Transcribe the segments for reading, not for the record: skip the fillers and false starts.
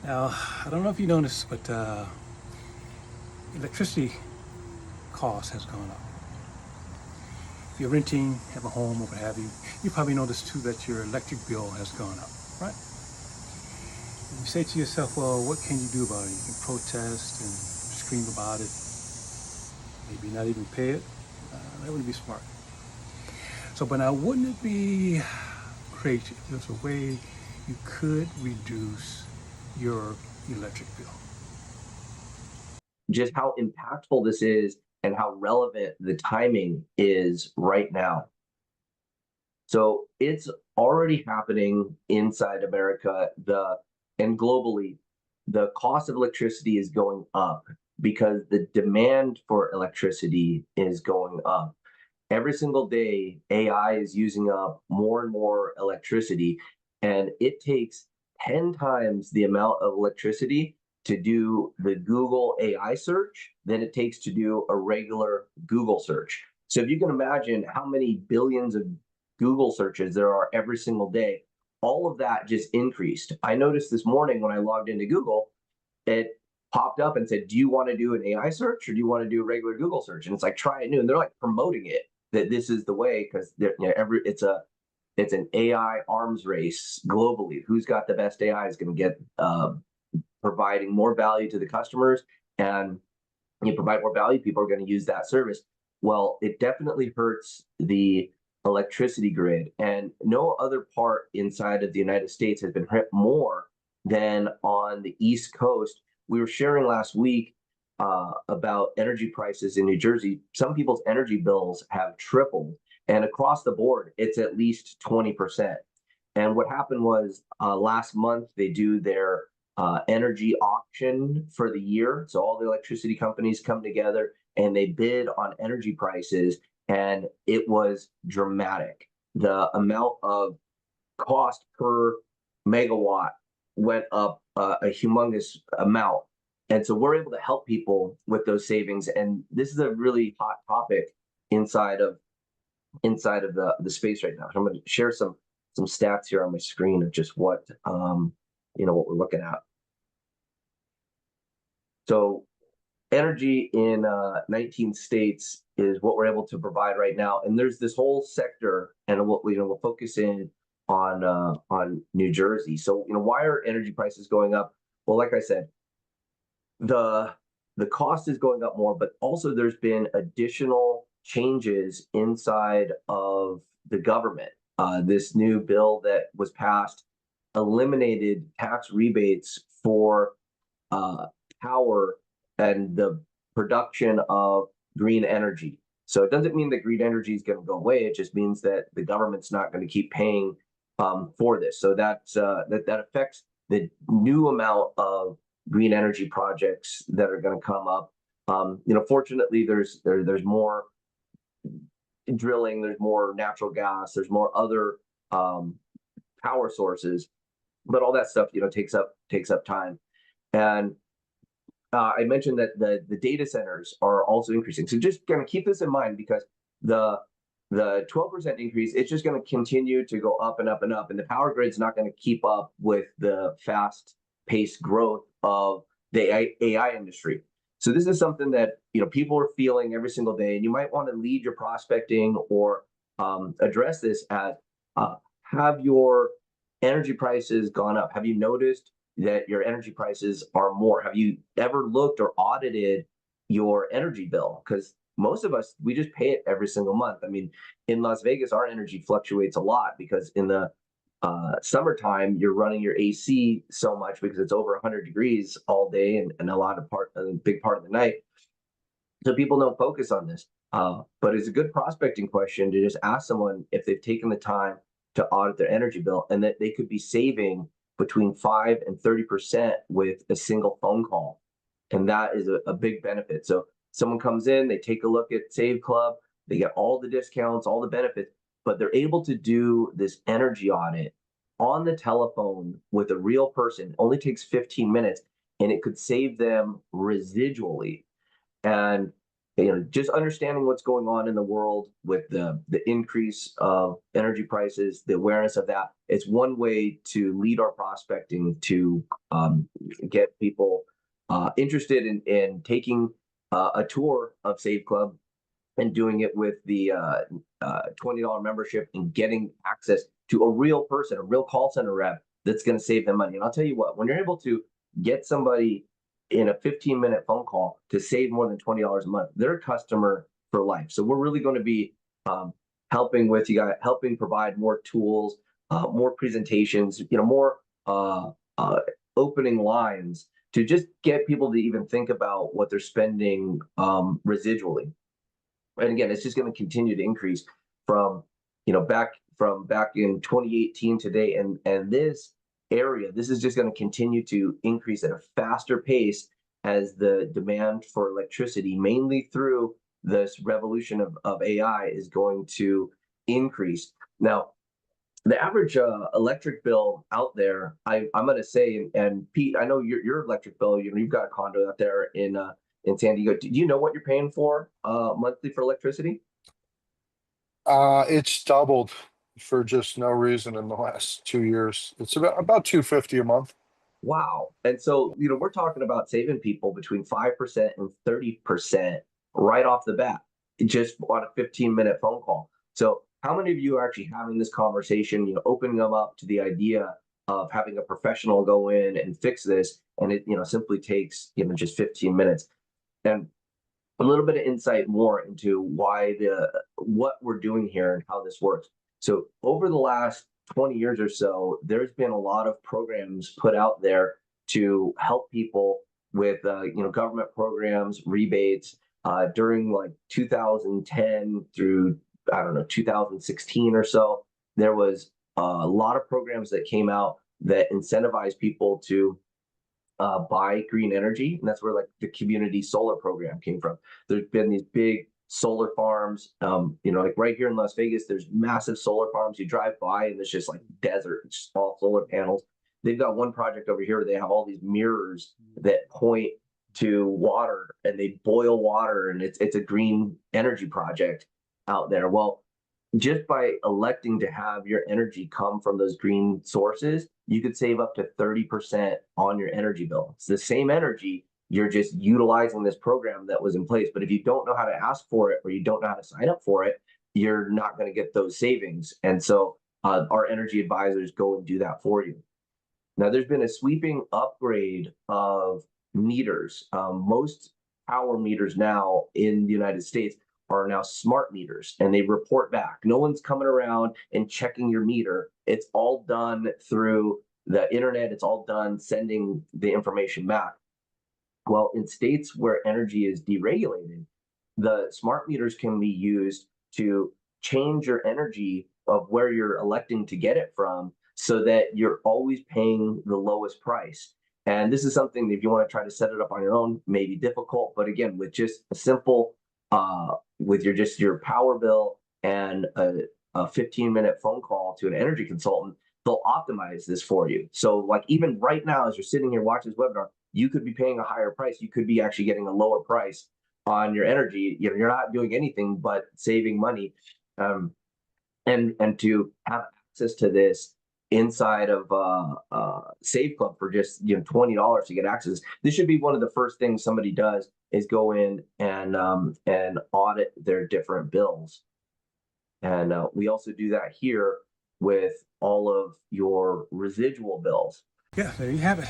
Now, I don't know if you noticed, but electricity cost has gone up. If you're renting, have a home, or what have you, you probably noticed too that your electric bill has gone up, right? You say to yourself, well, what can you do about it? You can protest and scream about it, maybe not even pay it. That wouldn't be smart. So, but now, wouldn't it be great if there's a way you could reduce your electric bill? Just how impactful this is and how relevant the timing is right now. So it's already happening inside America, and globally. The cost of electricity is going up because the demand for electricity is going up. Every single day, AI is using up more and more electricity, and it takes 10 times the amount of electricity to do the Google AI search than it takes to do a regular Google search. So if you can imagine how many billions of Google searches there are every single day, all of that just increased. I noticed this morning when I logged into Google, it popped up and said, "Do you want to do an AI search or do you want to do a regular Google search?" And it's like, try it new. And they're like promoting it that this is the way because it's an AI arms race globally. Who's got the best AI is going to get providing more value to the customers, and you provide more value, people are going to use that service. Well, it definitely hurts the electricity grid, and no other part inside of the United States has been hit more than on the East Coast. We were sharing last week about energy prices in New Jersey. Some people's energy bills have tripled, and across the board, it's at least 20%. And what happened was last month, they do their energy auction for the year. So all the electricity companies come together and they bid on energy prices, and it was dramatic. The amount of cost per megawatt went up a humongous amount. And so we're able to help people with those savings. And this is a really hot topic inside of the space right now. So I'm going to share some stats here on my screen of just what we're looking at. So energy in 19 states is what we're able to provide right now, and there's this whole sector, and we'll focus in on New Jersey. So why are energy prices going up? Well, like I said, the the cost is going up more, but also there's been additional changes inside of the government. This new bill that was passed eliminated tax rebates for uh, power and the production of green energy. So it doesn't mean that green energy is going to go away. It just means that the government's not going to keep paying for this. So that affects the new amount of green energy projects that are going to come up. Fortunately, there's more drilling, there's more natural gas, there's more other power sources, but all that stuff takes up time. And I mentioned that the data centers are also increasing. So just going to keep this in mind because the 12% increase, it's just going to continue to go up and up and up, and the power grid's not going to keep up with the fast paced growth of the AI industry. So this is something that people are feeling every single day, and you might want to lead your prospecting or address this as have your energy prices gone up? Have you noticed that your energy prices are more? Have you ever looked or audited your energy bill? Because most of us, we just pay it every single month. I mean, in Las Vegas, our energy fluctuates a lot because in the summertime, you're running your AC so much because it's over 100 degrees all day and a big part of the night. So people don't focus on this. But it's a good prospecting question to just ask someone if they've taken the time to audit their energy bill and that they could be saving between 5 and 30% with a single phone call. And that is a big benefit. So someone comes in, they take a look at Save Club, they get all the discounts, all the benefits, but they're able to do this energy audit on the telephone with a real person. It only takes 15 minutes, and it could save them residually. And just understanding what's going on in the world with the increase of energy prices, the awareness of that. It's one way to lead our prospecting to get people interested in taking a tour of Save Club and doing it with the $20 membership and getting access to a real person, a real call center rep that's going to save them money. And I'll tell you what, when you're able to get somebody in a 15-minute phone call to save more than $20 a month, they're a customer for life. So we're really going to be helping with you guys, helping provide more tools, more presentations, more opening lines to just get people to even think about what they're spending residually. And again, it's just going to continue to increase from back in 2018 today, and this area, this is just going to continue to increase at a faster pace as the demand for electricity, mainly through this revolution of AI, is going to increase. Now, the average electric bill out there, I'm going to say, and Pete, I know your electric bill, you've got a condo out there in San Diego. Do you know what you're paying for monthly for electricity? It's doubled for just no reason in the last 2 years. It's about $250 a month. Wow. And so, we're talking about saving people between 5% and 30% right off the bat, just on a 15-minute phone call. So how many of you are actually having this conversation, opening them up to the idea of having a professional go in and fix this, and it, simply takes, just 15 minutes. And a little bit of insight more into what we're doing here and how this works. So over the last 20 years or so, there's been a lot of programs put out there to help people with government programs, rebates during like 2010 through 2016 or so. There was a lot of programs that came out that incentivized people to buy green energy, and that's where like the community solar program came from. There's been these big solar farms, like right here in Las Vegas, there's massive solar farms. You drive by and it's just like desert, it's just all solar panels. They've got one project over here where they have all these mirrors that point to water, and they boil water, and it's a green energy project out there. Well, just by electing to have your energy come from those green sources, you could save up to 30% on your energy bill. It's the same energy, you're just utilizing this program that was in place. But if you don't know how to ask for it, or you don't know how to sign up for it, you're not going to get those savings. And so our energy advisors go and do that for you. Now, there's been a sweeping upgrade of meters. Most power meters now in the United States are now smart meters, and they report back. No one's coming around and checking your meter. It's all done through the internet. It's all done sending the information back. Well, in states where energy is deregulated, the smart meters can be used to change your energy of where you're electing to get it from, so that you're always paying the lowest price. And this is something that if you want to try to set it up on your own, may be difficult. But again, with just a simple with your power bill and a 15-minute phone call to an energy consultant, they'll optimize this for you. So like even right now, as you're sitting here watching this webinar, you could be paying a higher price. You could be actually getting a lower price on your energy. You're not doing anything but saving money. And to have access to this inside of Save Club for just $20 to get access. This should be one of the first things somebody does, is go in and audit their different bills. And we also do that here with all of your residual bills. Yeah, there you have it.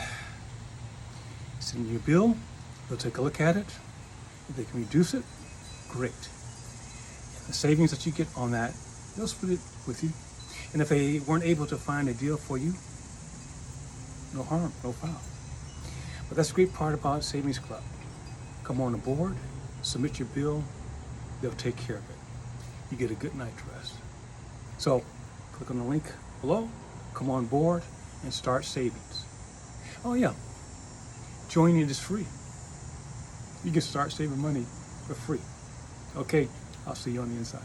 Send you a bill, they'll take a look at it. If they can reduce it, great. And the savings that you get on that, they'll split it with you. And if they weren't able to find a deal for you, no harm, no foul. But that's the great part about Savings Club. Come on aboard, submit your bill, they'll take care of it. You get a good night's rest. So click on the link below, come on board, and start savings. Oh yeah, joining is free. You can start saving money for free. Okay, I'll see you on the inside.